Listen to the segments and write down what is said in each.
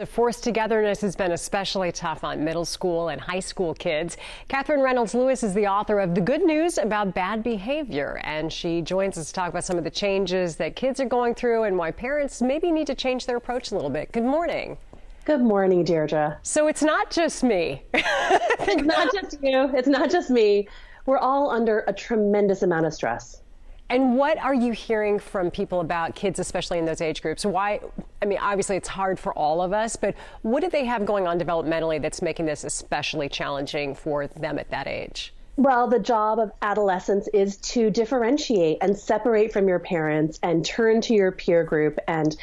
The forced togetherness has been especially tough on middle school and high school kids. Katherine Reynolds Lewis is the author of The Good News About Bad Behavior, and she joins us to talk about some of the changes that kids are going through and why parents maybe need to change their approach a little bit. Good morning. Good morning, Deirdre. So it's not just me. It's not just you. It's not just me. We're all under a tremendous amount of stress. And what are you hearing from people about kids, especially in those age groups? Why? I mean, obviously it's hard for all of us, but what do they have going on developmentally that's making this especially challenging for them at that age? Well, the job of adolescence is to differentiate and separate from your parents and turn to your peer group, and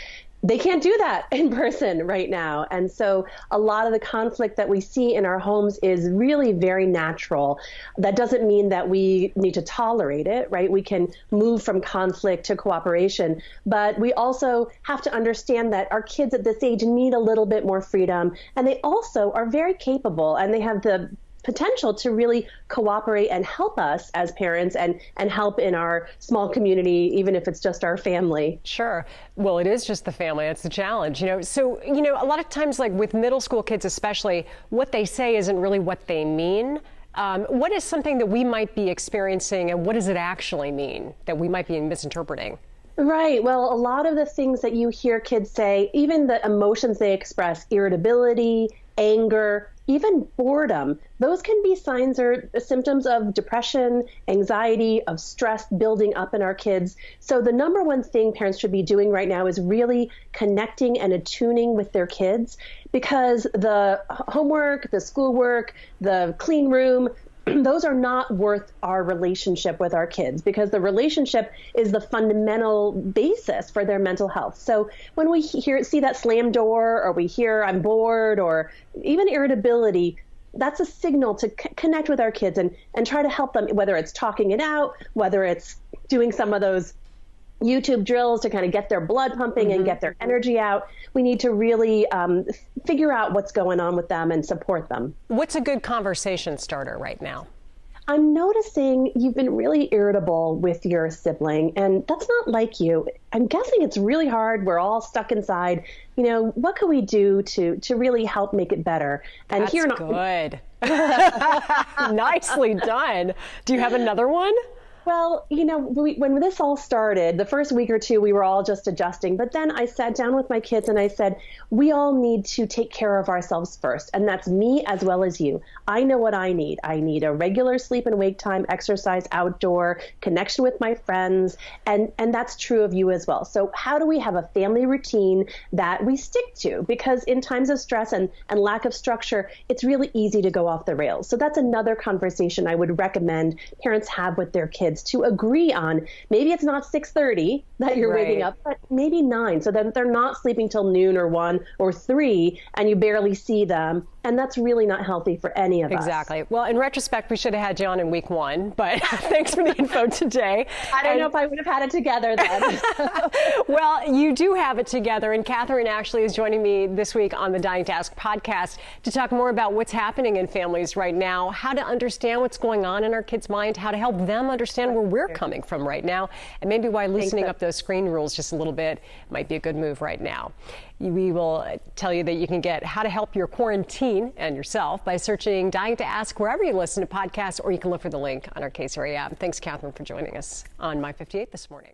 they can't do that in person right now. And so a lot of the conflict that we see in our homes is really very natural. That doesn't mean that we need to tolerate it, right? We can move from conflict to cooperation, but we also have to understand that our kids at this age need a little bit more freedom, and they also are very capable, and they have the potential to really cooperate and help us as parents and help in our small community, even if it's just our family. Sure. Well, it is just the family. That's the challenge, So, a lot of times, like with middle school kids especially, what they say isn't really what they mean. What is something that we might be experiencing, and what does it actually mean that we might be misinterpreting? Right. Well, a lot of the things that you hear kids say, even the emotions they express, irritability, anger, even boredom, those can be signs or symptoms of depression, anxiety, of stress building up in our kids. So the number one thing parents should be doing right now is really connecting and attuning with their kids, because the homework, the schoolwork, the clean room, those are not worth our relationship with our kids, because the relationship is the fundamental basis for their mental health. So when we see that slam door, or we hear I'm bored, or even irritability, that's a signal to connect with our kids and try to help them, whether it's talking it out, whether it's doing some of those YouTube drills to kind of get their blood pumping and get their energy out. We need to really figure out what's going on with them and support them. What's a good conversation starter right now? I'm noticing you've been really irritable with your sibling, and that's not like you. I'm guessing it's really hard. We're all stuck inside. What can we do to really help make it better? And that's good. Nicely done. Do you have another one? Well, when this all started, the first week or two, we were all just adjusting. But then I sat down with my kids and I said, we all need to take care of ourselves first. And that's me as well as you. I know what I need. I need a regular sleep and wake time, exercise, outdoor, connection with my friends. And that's true of you as well. So how do we have a family routine that we stick to? Because in times of stress and lack of structure, it's really easy to go off the rails. So that's another conversation I would recommend parents have with their kids, to agree on. Maybe it's not 6:30 that you're waking up, but maybe 9, so that they're not sleeping till noon or 1 or 3 and you barely see them. And that's really not healthy for any of us. Exactly. Well, in retrospect, we should have had you on in week 1, but thanks for the info today. I don't know if I would have had it together then. Well, you do have it together, and Katherine actually is joining me this week on the Dying to Ask podcast to talk more about what's happening in families right now, how to understand what's going on in our kids' mind, how to help them understand where we're coming from right now, and maybe why loosening up those screen rules just a little bit might be a good move right now. We will tell you that you can get how to help your quarantine and yourself by searching Dying to Ask wherever you listen to podcasts, or you can look for the link on our KCRA app. Thanks, Katherine, for joining us on My 58 this morning.